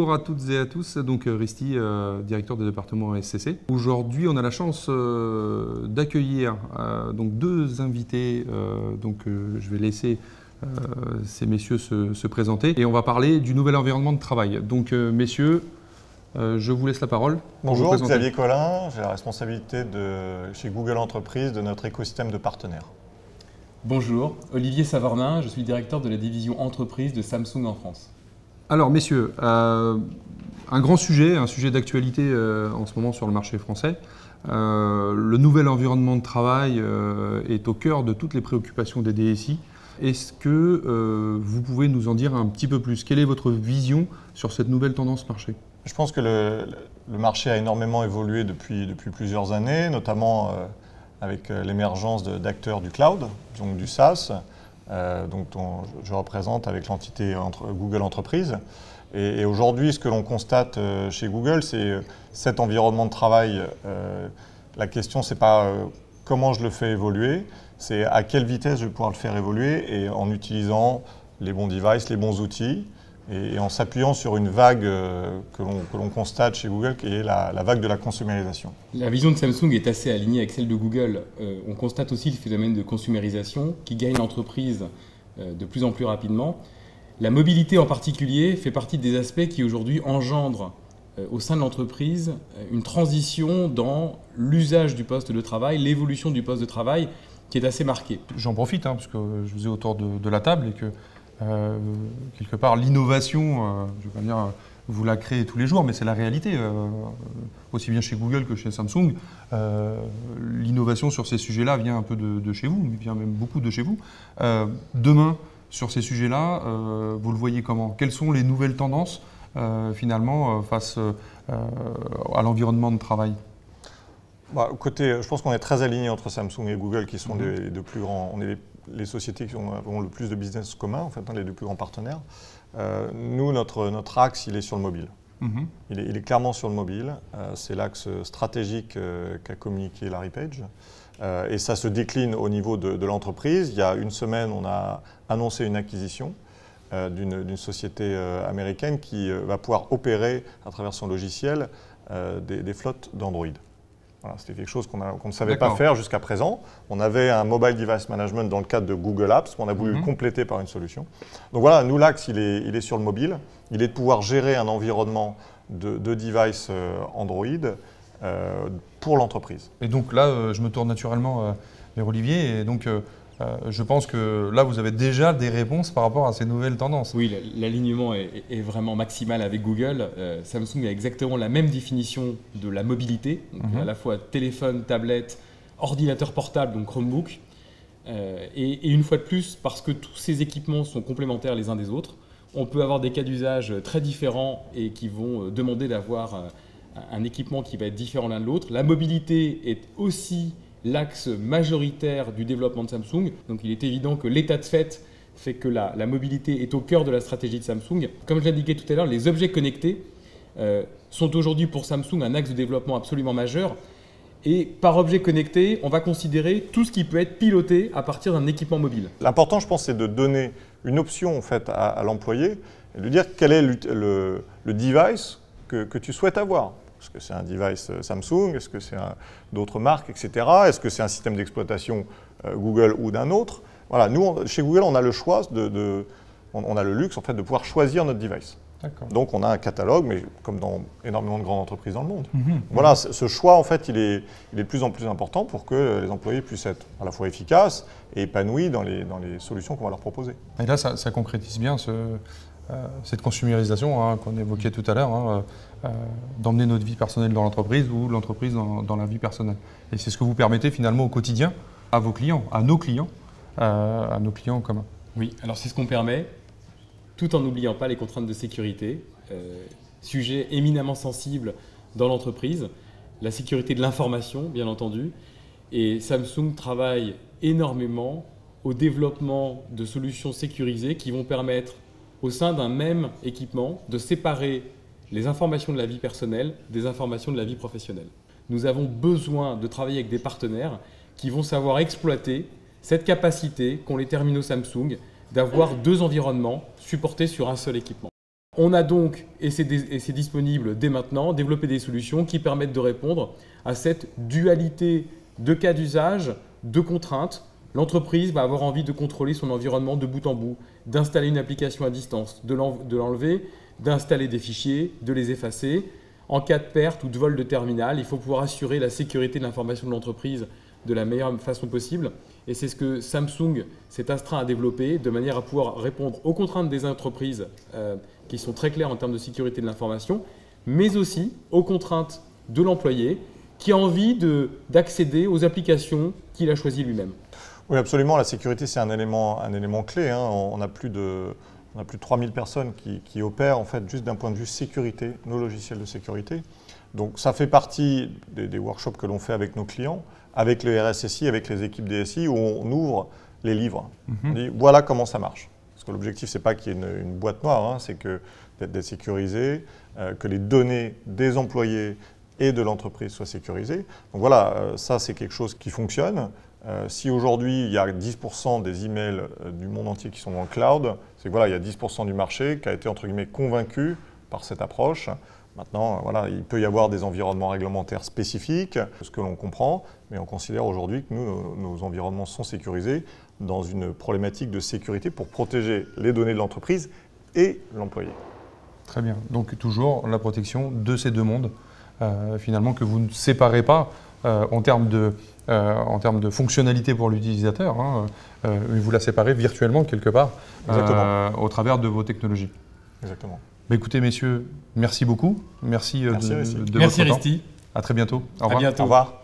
Bonjour à toutes et à tous, donc Risti, directeur du département SCC. Aujourd'hui, on a la chance d'accueillir donc deux invités. Je vais laisser ces messieurs se présenter et on va parler du nouvel environnement de travail. Donc messieurs, je vous laisse la parole. Bonjour, Xavier Collin, j'ai la responsabilité chez Google Entreprises de notre écosystème de partenaires. Bonjour, Olivier Savornin, je suis directeur de la division entreprise de Samsung en France. Alors messieurs, un grand sujet, un sujet d'actualité en ce moment sur le marché français. Le nouvel environnement de travail est au cœur de toutes les préoccupations des DSI. Est-ce que vous pouvez nous en dire un petit peu plus? Quelle est votre vision sur cette nouvelle tendance marché? Je pense que le marché a énormément évolué depuis plusieurs années, notamment avec l'émergence d'acteurs du cloud, donc du SaaS, dont je représente avec l'entité Google Entreprises. Et aujourd'hui, ce que l'on constate chez Google, c'est cet environnement de travail. La question, ce n'est pas comment je le fais évoluer, c'est à quelle vitesse je vais pouvoir le faire évoluer et en utilisant les bons devices, les bons outils et en s'appuyant sur une vague que l'on constate chez Google, qui est la vague de la consumérisation. La vision de Samsung est assez alignée avec celle de Google. On constate aussi le phénomène de consumérisation qui gagne l'entreprise de plus en plus rapidement. La mobilité en particulier fait partie des aspects qui aujourd'hui engendrent au sein de l'entreprise une transition dans l'usage du poste de travail, l'évolution du poste de travail qui est assez marquée. J'en profite parce que je vous ai autour de la table et que quelque part l'innovation, je ne vais pas dire vous la créez tous les jours, mais c'est la réalité, aussi bien chez Google que chez Samsung. L'innovation sur ces sujets-là vient un peu de chez vous, mais vient même beaucoup de chez vous. Demain, sur ces sujets-là, vous le voyez comment? Quelles sont les nouvelles tendances finalement face à l'environnement de travail? Je pense qu'on est très alignés entre Samsung et Google, qui sont les deux plus grands. On est les sociétés qui ont le plus de business commun, en fait, les deux plus grands partenaires. Nous, notre axe, il est sur le mobile. Il est clairement sur le mobile. C'est l'axe stratégique qu'a communiqué Larry Page. Et ça se décline au niveau de l'entreprise. Il y a une semaine, on a annoncé une acquisition d'une société américaine qui va pouvoir opérer à travers son logiciel des flottes d'Android. Voilà, c'était quelque chose qu'on ne savait pas faire jusqu'à présent. On avait un mobile device management dans le cadre de Google Apps qu'on a voulu compléter par une solution. Donc voilà, nous l'axe il est sur le mobile. Il est de pouvoir gérer un environnement de device Android pour l'entreprise. Et donc là, je me tourne naturellement vers Olivier. Et donc, je pense que là, vous avez déjà des réponses par rapport à ces nouvelles tendances. Oui, l'alignement est vraiment maximal avec Google. Samsung a exactement la même définition de la mobilité, donc à la fois téléphone, tablette, ordinateur portable, donc Chromebook. Et une fois de plus, parce que tous ces équipements sont complémentaires les uns des autres, on peut avoir des cas d'usage très différents et qui vont demander d'avoir un équipement qui va être différent l'un de l'autre. La mobilité est aussi l'axe majoritaire du développement de Samsung. Donc il est évident que l'état de fait que la mobilité est au cœur de la stratégie de Samsung. Comme je l'indiquais tout à l'heure, les objets connectés sont aujourd'hui pour Samsung un axe de développement absolument majeur. Et par objet connecté, on va considérer tout ce qui peut être piloté à partir d'un équipement mobile. L'important, je pense, c'est de donner une option en fait, à l'employé et de lui dire quel est le device que tu souhaites avoir. Est-ce que c'est un device Samsung? Est-ce que c'est d'autres marques, etc. Est-ce que c'est un système d'exploitation Google ou d'un autre? Voilà, nous, chez Google, on a le choix, on a le luxe en fait, de pouvoir choisir notre device. Donc, on a un catalogue, mais comme dans énormément de grandes entreprises dans le monde. Voilà, ce choix, en fait, il est de plus en plus important pour que les employés puissent être à la fois efficaces et épanouis dans les solutions qu'on va leur proposer. Et là, ça concrétise bien cette consumérisation qu'on évoquait tout à l'heure, d'emmener notre vie personnelle dans l'entreprise ou l'entreprise dans la vie personnelle. Et c'est ce que vous permettez finalement au quotidien à vos clients, à nos clients communs. Oui, alors c'est ce qu'on permet, tout en n'oubliant pas les contraintes de sécurité, sujet éminemment sensible dans l'entreprise, la sécurité de l'information, bien entendu. Et Samsung travaille énormément au développement de solutions sécurisées qui vont permettre au sein d'un même équipement de séparer les informations de la vie personnelle des informations de la vie professionnelle. Nous avons besoin de travailler avec des partenaires qui vont savoir exploiter cette capacité qu'ont les terminaux Samsung d'avoir deux environnements supportés sur un seul équipement. On a donc, et c'est disponible dès maintenant, développé des solutions qui permettent de répondre à cette dualité de cas d'usage, de contraintes. L'entreprise va avoir envie de contrôler son environnement de bout en bout, d'installer une application à distance, de l'enlever, d'installer des fichiers, de les effacer. En cas de perte ou de vol de terminal, il faut pouvoir assurer la sécurité de l'information de l'entreprise de la meilleure façon possible. Et c'est ce que Samsung s'est astreint à développer de manière à pouvoir répondre aux contraintes des entreprises qui sont très claires en termes de sécurité de l'information, mais aussi aux contraintes de l'employé qui a envie d'accéder aux applications qu'il a choisies lui-même. Oui, absolument. La sécurité, c'est un élément clé. Hein. On a plus de 3000 personnes qui opèrent en fait juste d'un point de vue sécurité, nos logiciels de sécurité. Donc ça fait partie des workshops que l'on fait avec nos clients, avec le RSSI, avec les équipes DSI, où on ouvre les livres. On dit voilà comment ça marche. Parce que l'objectif, ce n'est pas qu'il y ait une boîte noire, hein, c'est d'être sécurisé, que les données des employés et de l'entreprise soient sécurisées. Donc voilà, ça c'est quelque chose qui fonctionne. Si aujourd'hui il y a 10% des emails du monde entier qui sont dans le cloud, c'est que voilà, il y a 10% du marché qui a été entre guillemets convaincu par cette approche. Maintenant, voilà, il peut y avoir des environnements réglementaires spécifiques, ce que l'on comprend, mais on considère aujourd'hui que nos environnements sont sécurisés dans une problématique de sécurité pour protéger les données de l'entreprise et l'employé. Très bien. Donc toujours la protection de ces deux mondes, finalement, que vous ne séparez pas en termes de fonctionnalité pour l'utilisateur, hein, mais vous la séparez virtuellement quelque part au travers de vos technologies. Exactement. Bah, écoutez, messieurs, merci beaucoup. Merci de votre temps. Merci Risty. À très bientôt. Au revoir. À bientôt. Au revoir.